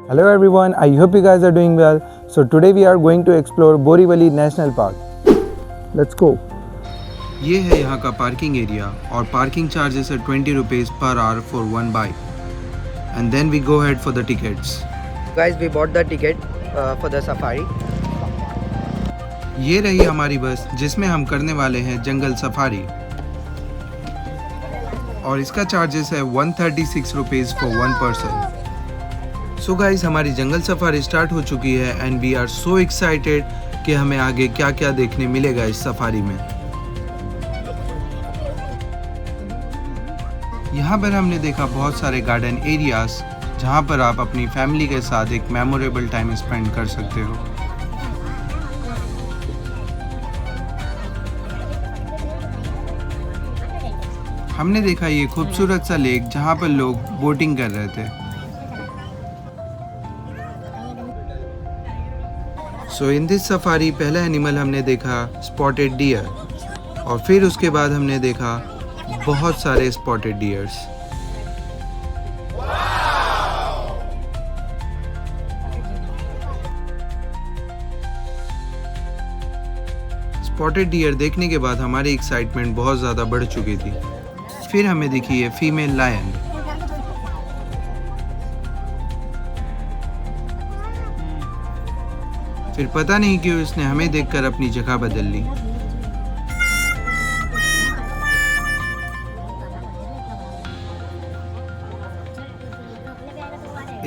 Hello everyone, I hope you guys are doing well. So today we are going to explore Borivali National Park. Let's go. ये है यहाँ का parking area और parking charges है 20 rupees per hour for one bike and then we go head for the tickets. Guys, we bought the ticket for the safari. ये रही हमारी बस जिसमें हम करने वाले हैं जंगल सफारी और इसका चार्जेस है 136 rupees for one person. So guys, हमारी जंगल सफारी स्टार्ट हो चुकी है and we are so excited कि हमें आगे क्या क्या देखने मिलेगा इस सफारी में. यहाँ पर हमने देखा बहुत सारे गार्डन एरियाज जहाँ पर आप अपनी फैमिली के साथ एक मेमोरेबल टाइम स्पेंड कर सकते हो. हमने देखा ये खूबसूरत सा लेक जहाँ पर लोग बोटिंग कर रहे थे. सो इन दिस सफारी पहला एनिमल हमने देखा स्पॉटेड डियर और फिर उसके बाद हमने देखा बहुत सारे स्पॉटेड डियर्स. स्पॉटेड डियर देखने के बाद हमारी एक्साइटमेंट बहुत ज़्यादा बढ़ चुकी थी. फिर हमें दिखी है फीमेल लायन. फिर पता नहीं क्यों इसने हमें देखकर अपनी जगह बदल ली.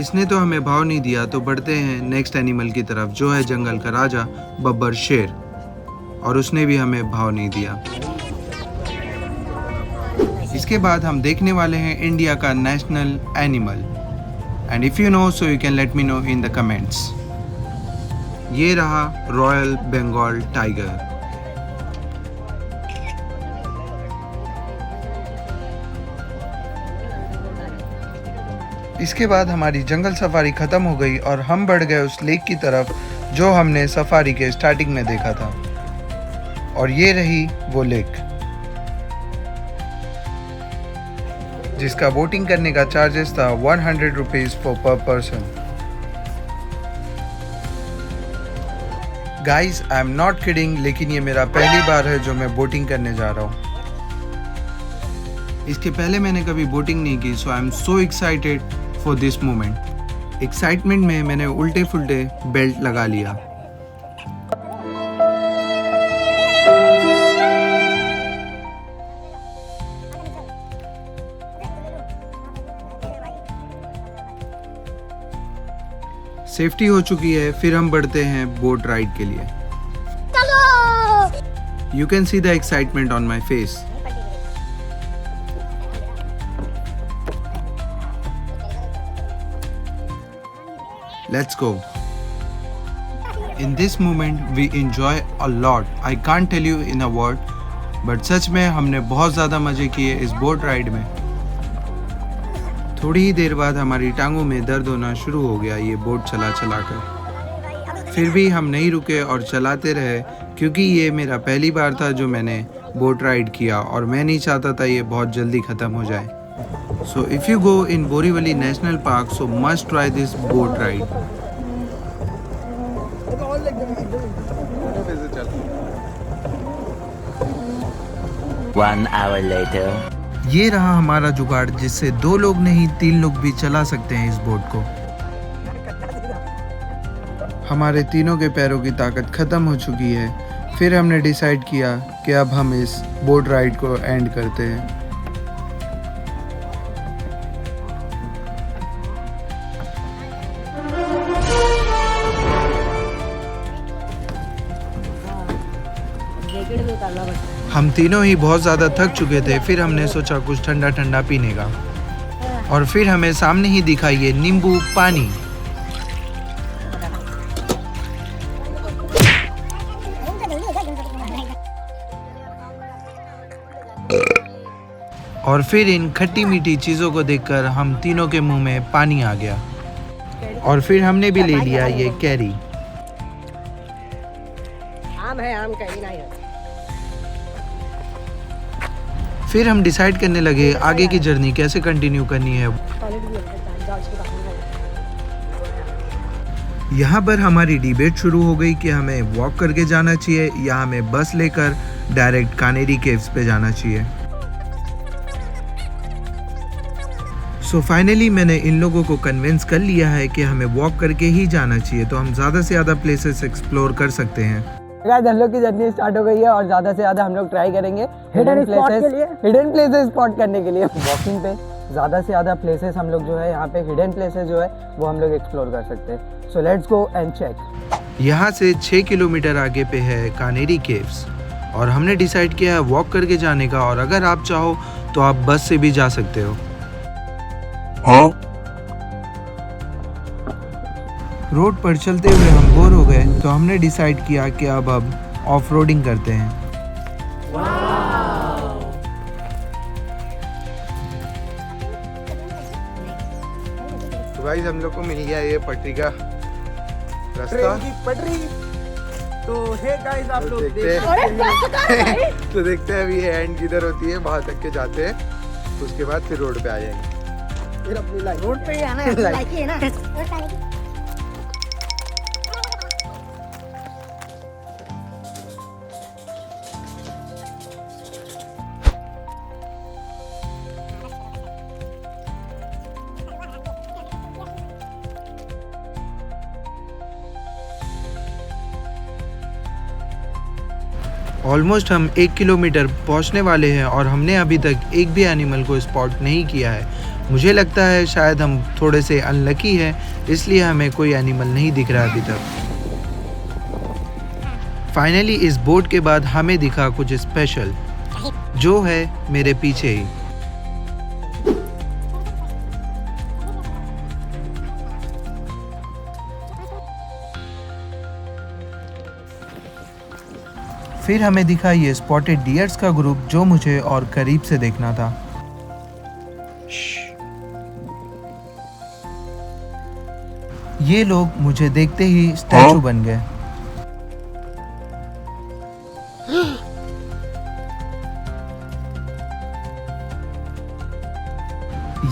इसने तो हमें भाव नहीं दिया तो बढ़ते हैं नेक्स्ट एनिमल की तरफ जो है जंगल का राजा बब्बर शेर और उसने भी हमें भाव नहीं दिया. इसके बाद हम देखने वाले हैं इंडिया का national animal and if you know so you can let me know in the comments. ये रहा रॉयल बंगाल टाइगर. इसके बाद हमारी जंगल सफारी ख़त्म हो गई और हम बढ़ गए उस लेक की तरफ जो हमने सफारी के स्टार्टिंग में देखा था. और ये रही वो लेक जिसका बोटिंग करने का चार्जेस था 100 रुपीज़ पर person. Guys, I am not kidding, लेकिन ये मेरा पहली बार है जो मैं बोटिंग करने जा रहा हूँ. इसके पहले मैंने कभी बोटिंग नहीं की, so I am so excited for this moment. Excitement में मैंने उल्टे फुल्टे बेल्ट लगा लिया. सेफ्टी हो चुकी है, फिर हम बढ़ते हैं बोट राइड के लिए. You can see the excitement on my face. Let's go. In this moment we enjoy a lot. I can't tell you in a word, but सच में हमने बहुत ज़्यादा मज़े किए इस बोट राइड में. थोड़ी ही देर बाद हमारी टांगों में दर्द होना शुरू हो गया ये बोट चला चला कर. फिर भी हम नहीं रुके और चलाते रहे क्योंकि ये मेरा पहली बार था जो मैंने बोट राइड किया और मैं नहीं चाहता था ये बहुत जल्दी ख़त्म हो जाए. So if you go in Borivali National Park, so must try this boat ride. One hour later. ये रहा हमारा जुगाड़ जिससे 2 लोग नहीं 3 लोग भी चला सकते हैं इस बोट को. हमारे तीनों के पैरों की ताकत ख़त्म हो चुकी है. फिर हमने डिसाइड किया कि अब हम इस बोट राइड को एंड करते हैं. हम तीनों ही बहुत ज़्यादा थक चुके थे. फिर हमने सोचा कुछ ठंडा ठंडा पीने का और फिर हमें सामने ही दिखा ये नींबू पानी. और फिर इन खट्टी मीठी चीज़ों को देखकर हम तीनों के मुंह में पानी आ गया और फिर हमने भी ले लिया ये कैरी. आम है, आम कैरी नहीं है. फिर हम डिसाइड करने लगे आगे की जर्नी कैसे कंटिन्यू करनी है. यहाँ पर हमारी डिबेट शुरू हो गई कि हमें वॉक करके जाना चाहिए या हमें बस लेकर डायरेक्ट कानेरी केव्स पे जाना चाहिए। सो फाइनली मैंने इन लोगों को कन्विंस कर लिया है कि हमें वॉक करके ही जाना चाहिए, तो हम ज़्यादा से ज़्यादा प्लेसेस एक्सप्लोर कर सकते हैं। गाइस हम लोग की जर्नी स्टार्ट हो गई है और ज़्यादा से ज़्यादा हम लोग ट्राई करेंगे हिडन प्लेसेस स्पॉट करने के लिए। वॉकिंग पे ज़्यादा से ज़्यादा प्लेसेस हम लोग जो है यहाँ पे हिडन प्लेसेस जो है वो हम लोग एक्सप्लोर कर सकते हैं। So let's go and check. यहाँ से 6 किलोमीटर आगे पे है कानेरी केव्स और हमने डिसाइड किया है वॉक करके जाने का, और अगर आप चाहो तो आप बस से भी जा सकते हो। रोड पर चलते हुए हम बोर हो गए तो हमने डिसाइड किया कि अब ऑफ रोडिंग करते हैं। तो गाइस हम लोग को मिल गया ये पटरी का रास्ता, पटरी। तो हे गाइस आप लोग तो देखते हैं अभी ये एंड किधर होती है, वहां तक के जाते हैं, उसके बाद फिर रोड पे आ जाएंगे। फिर अपनी लाइफ रोड पे ही आना है, लाइक ही है ना। ऑलमोस्ट हम 1 किलोमीटर पहुंचने वाले हैं और हमने अभी तक एक भी एनिमल को स्पॉट नहीं किया है। मुझे लगता है शायद हम थोड़े से अनलकी हैं, इसलिए हमें कोई एनिमल नहीं दिख रहा अभी तक। फाइनली इस बोट के बाद हमें दिखा कुछ स्पेशल, जो है मेरे पीछे ही। फिर हमें दिखा ये स्पॉटेड डियर्स का ग्रुप, जो मुझे और करीब से देखना था। ये लोग मुझे देखते ही स्टैचू बन गए।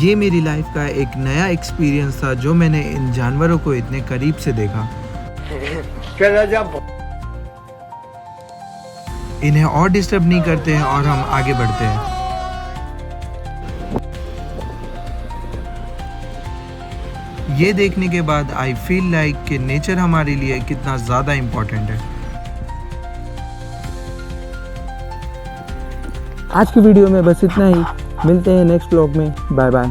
ये मेरी लाइफ का एक नया एक्सपीरियंस था, जो मैंने इन जानवरों को इतने करीब से देखा। इन्हें और डिस्टर्ब नहीं करते हैं और हम आगे बढ़ते हैं। ये देखने के बाद आई फील लाइक कि नेचर हमारे लिए कितना ज़्यादा इम्पोर्टेंट है। आज की वीडियो में बस इतना ही, मिलते हैं नेक्स्ट व्लॉग में। Bye bye.